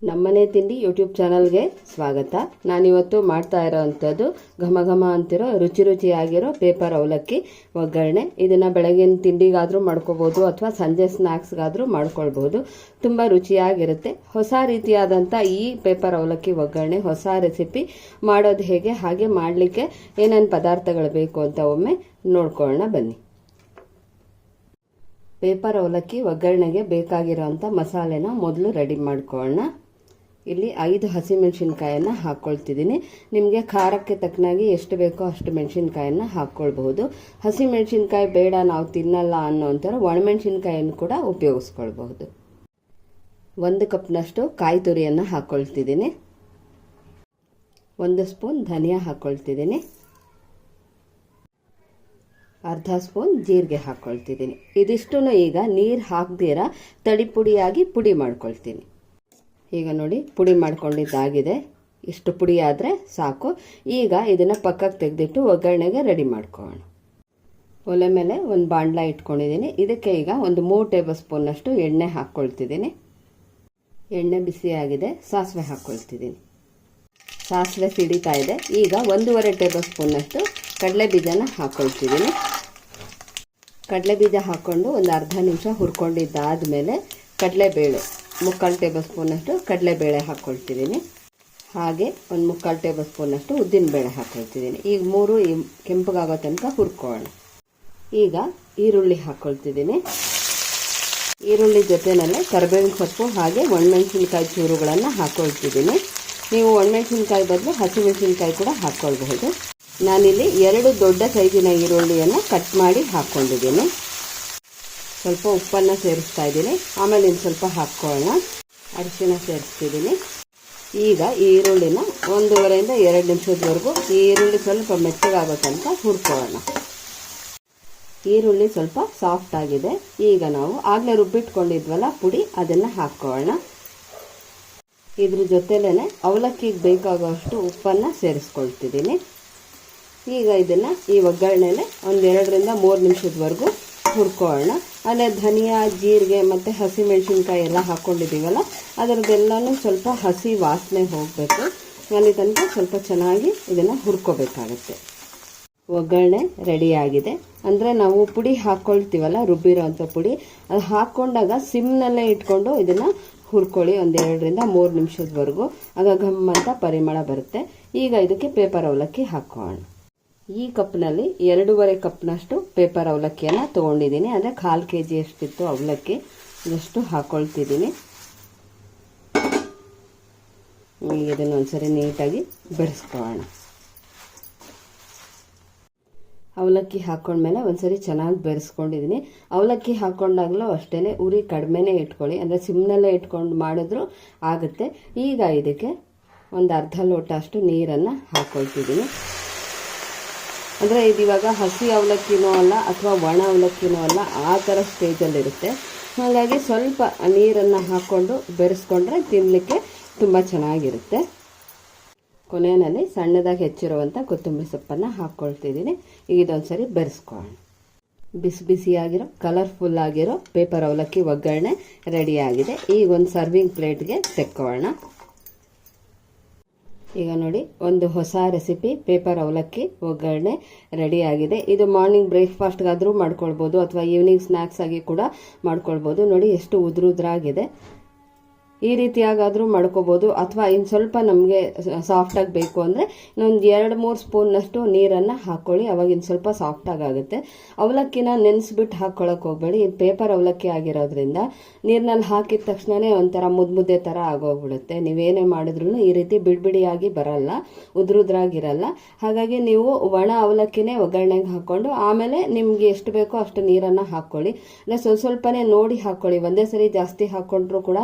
ನಮ್ಮನೆ ತಿಂಡಿ ಯೂಟ್ಯೂಬ್ ಚಾನಲ್ಗೆ ಸ್ವಾಗತ. ನಾನಿವತ್ತು ಮಾಡ್ತಾ ಇರೋವಂಥದ್ದು ಘಮ ಘಮ ಅಂತಿರೋ ರುಚಿ ರುಚಿಯಾಗಿರೋ ಪೇಪರ್ ಅವಲಕ್ಕಿ ಒಗ್ಗರಣೆ. ಇದನ್ನು ಬೆಳಗಿನ ತಿಂಡಿಗಾದರೂ ಮಾಡ್ಕೋಬೋದು ಅಥವಾ ಸಂಜೆ ಸ್ನ್ಯಾಕ್ಸ್ಗಾದರೂ ಮಾಡ್ಕೊಳ್ಬೋದು. ತುಂಬ ರುಚಿಯಾಗಿರುತ್ತೆ. ಹೊಸ ರೀತಿಯಾದಂಥ ಈ ಪೇಪರ್ ಅವಲಕ್ಕಿ ಒಗ್ಗರಣೆ ಹೊಸ ರೆಸಿಪಿ ಮಾಡೋದು ಹೇಗೆ, ಹಾಗೆ ಮಾಡಲಿಕ್ಕೆ ಏನೇನು ಪದಾರ್ಥಗಳು ಬೇಕು ಅಂತ ಒಮ್ಮೆ ನೋಡ್ಕೊಳ್ಳೋಣ ಬನ್ನಿ. ಪೇಪರ್ ಅವಲಕ್ಕಿ ಒಗ್ಗರಣೆಗೆ ಬೇಕಾಗಿರೋಂಥ ಮಸಾಲೆನ ಮೊದಲು ರೆಡಿ ಮಾಡ್ಕೊಳ್ಳೋಣ. ಇಲ್ಲಿ 5 ಹಸಿಮೆಣಸಿನ್ಕಾಯನ್ನು ಹಾಕ್ಕೊಳ್ತಿದ್ದೀನಿ. ನಿಮಗೆ ಖಾರಕ್ಕೆ ತಕ್ಕನಾಗಿ ಎಷ್ಟು ಬೇಕೋ ಅಷ್ಟು ಮೆಣಸಿನ್ಕಾಯನ್ನು ಹಾಕ್ಕೊಳ್ಬಹುದು. ಹಸಿಮೆಣಸಿನ್ಕಾಯಿ ಬೇಡ, ನಾವು ತಿನ್ನಲ್ಲ ಅನ್ನೋಂಥರ ಒಣಮೆಣಸಿನ್ಕಾಯನ್ನು ಕೂಡ ಉಪಯೋಗಿಸ್ಕೊಳ್ಬಹುದು. 1 ಕಪ್ನಷ್ಟು ಕಾಯಿ ತುರಿಯನ್ನು ಹಾಕ್ಕೊಳ್ತಿದ್ದೀನಿ. 1 ಸ್ಪೂನ್ ಧನಿಯಾ ಹಾಕ್ಕೊಳ್ತಿದ್ದೀನಿ. ಅರ್ಧ ಸ್ಪೂನ್ ಜೀರಿಗೆ ಹಾಕ್ಕೊಳ್ತಿದ್ದೀನಿ. ಇದಿಷ್ಟು ಈಗ ನೀರು ಹಾಕ್ದಿರ ತಡಿ ಪುಡಿಯಾಗಿ ಪುಡಿ ಮಾಡ್ಕೊಳ್ತೀನಿ. ಈಗ ನೋಡಿ, ಪುಡಿ ಮಾಡ್ಕೊಂಡಿದ್ದಾಗಿದೆ. ಇಷ್ಟು ಪುಡಿ ಆದರೆ ಸಾಕು. ಈಗ ಇದನ್ನು ಪಕ್ಕಕ್ಕೆ ತೆಗೆದಿಟ್ಟು ಒಗ್ಗರಣೆಗೆ ರೆಡಿ ಮಾಡ್ಕೊಳ್ಳೋಣ. ಒಲೆ ಮೇಲೆ ಒಂದು ಬಾಣಲ ಇಟ್ಕೊಂಡಿದ್ದೀನಿ. ಇದಕ್ಕೆ ಈಗ ಒಂದು 3 ಟೇಬಲ್ ಸ್ಪೂನ್ನಷ್ಟು ಎಣ್ಣೆ ಹಾಕ್ಕೊಳ್ತಿದ್ದೀನಿ. ಎಣ್ಣೆ ಬಿಸಿಯಾಗಿದೆ. ಸಾಸಿವೆ ಹಾಕ್ಕೊಳ್ತಿದ್ದೀನಿ. ಸಾಸಿವೆ ಸಿಡಿತಾ ಇದೆ. ಈಗ 1.5 ಟೇಬಲ್ ಸ್ಪೂನ್ನಷ್ಟು ಕಡಲೆ ಬೀಜನ ಹಾಕ್ಕೊಳ್ತಿದ್ದೀನಿ. ಕಡಲೆ ಬೀಜ ಹಾಕ್ಕೊಂಡು ಒಂದು ಅರ್ಧ ನಿಮಿಷ ಹುರ್ಕೊಂಡಿದ್ದಾದಮೇಲೆ ಕಡಲೆಬೇಳೆ 3/4 ಟೇಬಲ್ ಸ್ಪೂನಷ್ಟು ಕಡಲೆಬೇಳೆ ಹಾಕ್ಕೊಳ್ತಿದ್ದೀನಿ. ಹಾಗೆ ಒಂದು 3/4 ಟೇಬಲ್ ಸ್ಪೂನಷ್ಟು ಉದ್ದಿನಬೇಳೆ ಹಾಕ್ಕೊಳ್ತಿದ್ದೀನಿ. ಈಗ 3 ಕೆಂಪಗಾಗೋ ತನಕ ಹುರ್ಕೊಳ್ಳೋಣ. ಈಗ ಈರುಳ್ಳಿ ಹಾಕ್ಕೊಳ್ತಿದ್ದೀನಿ. ಈರುಳ್ಳಿ ಜೊತೆನಲ್ಲೇ ಕರಿಬೇವಿನ ಸೊಪ್ಪು ಹಾಗೆ ಒಣಮೆಣಸಿನ್ಕಾಯಿ ಚೂರುಗಳನ್ನು ಹಾಕ್ಕೊಳ್ತಿದ್ದೀನಿ. ನೀವು ಒಣಮೆಣಸಿನ್ಕಾಯಿ ಬದಲು ಹಸಿಮೆಣಸಿನ್ಕಾಯಿ ಕೂಡ ಹಾಕ್ಕೊಳ್ಬಹುದು. ನಾನಿಲ್ಲಿ 2 ದೊಡ್ಡ ಸೈಜಿನ ಈರುಳ್ಳಿಯನ್ನು ಕಟ್ ಮಾಡಿ ಹಾಕ್ಕೊಂಡಿದ್ದೀನಿ. ಸ್ವಲ್ಪ ಉಪ್ಪನ್ನು ಸೇರಿಸ್ತಾ ಇದ್ದೀನಿ. ಆಮೇಲೆ ಇನ್ನು ಸ್ವಲ್ಪ ಹಾಕ್ಕೊಳ್ಳೋಣ. ಅರಿಶಿನ ಸೇರಿಸ್ತಿದ್ದೀನಿ. ಈಗ ಈ ಈರುಳ್ಳಿನ 1.5 ಇಂದ 2 ನಿಮಿಷದವರೆಗೂ ಈ ಈರುಳ್ಳಿ ಸ್ವಲ್ಪ ಮೆತ್ತಗಾಗೋ ತನಕ ಹುರ್ಕೊಳ್ಳೋಣ. ಈರುಳ್ಳಿ ಸ್ವಲ್ಪ ಸಾಫ್ಟ್ ಆಗಿದೆ. ಈಗ ನಾವು ಆಗಲೇ ರುಬ್ಬಿಟ್ಕೊಂಡಿದ್ವಲ್ಲ ಪುಡಿ, ಅದನ್ನು ಹಾಕ್ಕೊಳ್ಳೋಣ. ಇದ್ರ ಜೊತೆಲೇ ಅವಲಕ್ಕಿಗೆ ಬೇಕಾಗುವಷ್ಟು ಉಪ್ಪನ್ನು ಸೇರಿಸ್ಕೊಳ್ತಿದ್ದೀನಿ. ಈಗ ಇದನ್ನು ಈ ಒಗ್ಗರಣೆಲೆ 1-2 ರಿಂದ 3 ನಿಮಿಷದವರೆಗೂ ಹುರ್ಕೊಳ್ಳೋಣ. ಅಲ್ಲೇ ಧನಿಯಾ, ಜೀರಿಗೆ ಮತ್ತು ಹಸಿಮೆಣಸಿನ್ಕಾಯಿ ಎಲ್ಲ ಹಾಕ್ಕೊಂಡಿದ್ದೀವಲ್ಲ, ಅದರದ್ದೆಲ್ಲನೂ ಸ್ವಲ್ಪ ಹಸಿ ವಾಸನೆ ಹೋಗಬೇಕು. ಅಲ್ಲಿ ತನಕ ಸ್ವಲ್ಪ ಚೆನ್ನಾಗಿ ಇದನ್ನು ಹುರ್ಕೋಬೇಕಾಗತ್ತೆ. ಒಗ್ಗರಣೆ ರೆಡಿಯಾಗಿದೆ. ಅಂದರೆ ನಾವು ಪುಡಿ ಹಾಕ್ಕೊಳ್ತೀವಲ್ಲ, ರುಬ್ಬಿರೋಂಥ ಪುಡಿ, ಅದು ಹಾಕ್ಕೊಂಡಾಗ ಸಿಮ್ನಲ್ಲೇ ಇಟ್ಕೊಂಡು ಇದನ್ನು ಹುರ್ಕೊಳ್ಳಿ 1-2 ರಿಂದ 3 ನಿಮಿಷದವರೆಗೂ. ಆಗ ಘಮ್ ಅಂತ ಪರಿಮಳ ಬರುತ್ತೆ. ಈಗ ಇದಕ್ಕೆ ಪೇಪರ್ ಅವಲಕ್ಕಿ ಹಾಕೋಣ. ಈ ಕಪ್ನಲ್ಲಿ 2.5 ಕಪ್ನಷ್ಟು ಪೇಪರ್ ಅವಲಕ್ಕಿಯನ್ನು ತೊಗೊಂಡಿದ್ದೀನಿ. ಅಂದರೆ 1/4 kg ಅಷ್ಟಿತ್ತು ಅವಲಕ್ಕಿ. ಇದಷ್ಟು ಹಾಕ್ಕೊಳ್ತಿದ್ದೀನಿ. ಈಗ ಇದನ್ನು ಒಂದ್ಸರಿ ನೀಟಾಗಿ ಬೆರೆಸ್ಕೊಳ್ಳೋಣ. ಅವಲಕ್ಕಿ ಹಾಕ್ಕೊಂಡ್ಮೇಲೆ ಒಂದ್ಸರಿ ಚೆನ್ನಾಗಿ ಬೆರೆಸ್ಕೊಂಡಿದ್ದೀನಿ. ಅವಲಕ್ಕಿ ಹಾಕ್ಕೊಂಡಾಗಲೂ ಅಷ್ಟೇ ಉರಿ ಕಡಿಮೆನೇ ಇಟ್ಕೊಳ್ಳಿ. ಅಂದರೆ ಸಿಮ್ನಲ್ಲೇ ಇಟ್ಕೊಂಡು ಮಾಡಿದ್ರು ಆಗುತ್ತೆ. ಈಗ ಇದಕ್ಕೆ ಒಂದು ಅರ್ಧ ಲೋಟ ಅಷ್ಟು ನೀರನ್ನು ಹಾಕ್ಕೊಳ್ತಿದ್ದೀನಿ. ಅಂದರೆ ಇದು ಇವಾಗ ಹಸಿ ಅವಲಕ್ಕಿನೂ ಅಲ್ಲ ಅಥವಾ ಒಣ ಅವಲಕ್ಕಿನೂ ಅಲ್ಲ, ಆ ಥರ ಸ್ಟೇಜಲ್ಲಿರುತ್ತೆ. ಹಾಗಾಗಿ ಸ್ವಲ್ಪ ನೀರನ್ನು ಹಾಕ್ಕೊಂಡು ಬೆರೆಸ್ಕೊಂಡ್ರೆ ತಿನ್ನಲಿಕ್ಕೆ ತುಂಬ ಚೆನ್ನಾಗಿರುತ್ತೆ. ಕೊನೆಯಲ್ಲಿ ಸಣ್ಣದಾಗಿ ಹೆಚ್ಚಿರುವಂಥ ಕೊತ್ತಂಬರಿ ಸೊಪ್ಪನ್ನು ಹಾಕ್ಕೊಳ್ತಿದ್ದೀನಿ. ಈಗ ಇದೊಂದು ಸರಿ ಬೆರೆಸ್ಕೊಳ್ಳೋಣ. ಬಿಸಿ ಬಿಸಿಯಾಗಿರೋ ಕಲರ್ಫುಲ್ ಆಗಿರೋ ಪೇಪರ್ ಅವಲಕ್ಕಿ ಒಗ್ಗರಣೆ ರೆಡಿಯಾಗಿದೆ. ಈಗ ಒಂದು ಸರ್ವಿಂಗ್ ಪ್ಲೇಟ್ಗೆ ತೆಕ್ಕೊಳ್ಳೋಣ. ಈಗ ನೋಡಿ, ಒಂದು ಹೊಸ ರೆಸಿಪಿ ಪೇಪರ್ ಅವಲಕ್ಕಿ ಒಗ್ಗರಣೆ ರೆಡಿಯಾಗಿದೆ. ಇದು ಮಾರ್ನಿಂಗ್ ಬ್ರೇಕ್ಫಾಸ್ಟ್ಗಾದರೂ ಮಾಡ್ಕೊಳ್ಬೋದು ಅಥವಾ ಈವ್ನಿಂಗ್ ಸ್ನ್ಯಾಕ್ಸ್ ಆಗಿ ಕೂಡ ಮಾಡ್ಕೊಳ್ಬೋದು. ನೋಡಿ ಎಷ್ಟು ಉದುರುದ್ರಾಗಿದೆ. ಈ ರೀತಿಯಾಗಾದರೂ ಮಾಡ್ಕೋಬೋದು. ಅಥವಾ ಇನ್ನು ಸ್ವಲ್ಪ ನಮಗೆ ಸಾಫ್ಟಾಗಿ ಬೇಕು ಅಂದರೆ ಇನ್ನೊಂದು 2-3 ಸ್ಪೂನ್ನಷ್ಟು ನೀರನ್ನು ಹಾಕ್ಕೊಳ್ಳಿ. ಅವಾಗ ಇನ್ನು ಸ್ವಲ್ಪ ಸಾಫ್ಟಾಗಿ ಆಗುತ್ತೆ. ಅವಲಕ್ಕಿನ ನೆನೆಸ್ಬಿಟ್ಟು ಹಾಕ್ಕೊಳ್ಳೋಕೆ ಹೋಗಬೇಡಿ. ಇದು ಪೇಪರ್ ಅವಲಕ್ಕಿ ಆಗಿರೋದ್ರಿಂದ ನೀರಿನಲ್ಲಿ ಹಾಕಿದ ತಕ್ಷಣವೇ ಒಂಥರ ಮುದ್ದೆ ಥರ ಆಗೋಗ್ಬಿಡುತ್ತೆ. ನೀವೇನೇ ಮಾಡಿದ್ರೂ ಈ ರೀತಿ ಬಿಡಿಯಾಗಿ ಬರಲ್ಲ, ಉದುರುದ್ರಾಗಿರಲ್ಲ. ಹಾಗಾಗಿ ನೀವು ಒಣ ಅವಲಕ್ಕಿನೇ ಒಗ್ಗರಣೆಗೆ ಹಾಕ್ಕೊಂಡು ಆಮೇಲೆ ನಿಮಗೆ ಎಷ್ಟು ಬೇಕೋ ಅಷ್ಟು ನೀರನ್ನು ಹಾಕ್ಕೊಳ್ಳಿ. ಅಂದರೆ ಸ್ವಲ್ಪನೇ ನೋಡಿ ಹಾಕ್ಕೊಳ್ಳಿ. ಒಂದೇ ಸರಿ ಜಾಸ್ತಿ ಹಾಕ್ಕೊಂಡ್ರೂ ಕೂಡ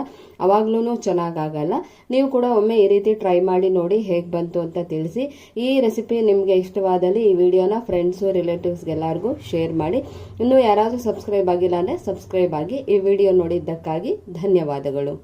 ಅವಾಗಲೂ ಚೆನ್ನಾಗಾಗಲ್ಲ. ನೀವು ಕೂಡ ಒಮ್ಮೆ ಈ ರೀತಿ ಟ್ರೈ ಮಾಡಿ ನೋಡಿ ಹೇಗೆ ಬಂತು ಅಂತ ತಿಳಿಸಿ. ಈ ರೆಸಿಪಿ ನಿಮಗೆ ಇಷ್ಟವಾದಲ್ಲಿ ಈ ವಿಡಿಯೋನ ಫ್ರೆಂಡ್ಸು, ರಿಲೇಟಿವ್ಸ್ಗೆಲ್ಲರಿಗೂ ಶೇರ್ ಮಾಡಿ. ಇನ್ನೂ ಯಾರಾದರೂ ಸಬ್ಸ್ಕ್ರೈಬ್ ಆಗಿಲ್ಲ ಅಂದರೆ ಸಬ್ಸ್ಕ್ರೈಬ್ ಆಗಿ. ಈ ವಿಡಿಯೋ ನೋಡಿದ್ದಕ್ಕಾಗಿ ಧನ್ಯವಾದಗಳು.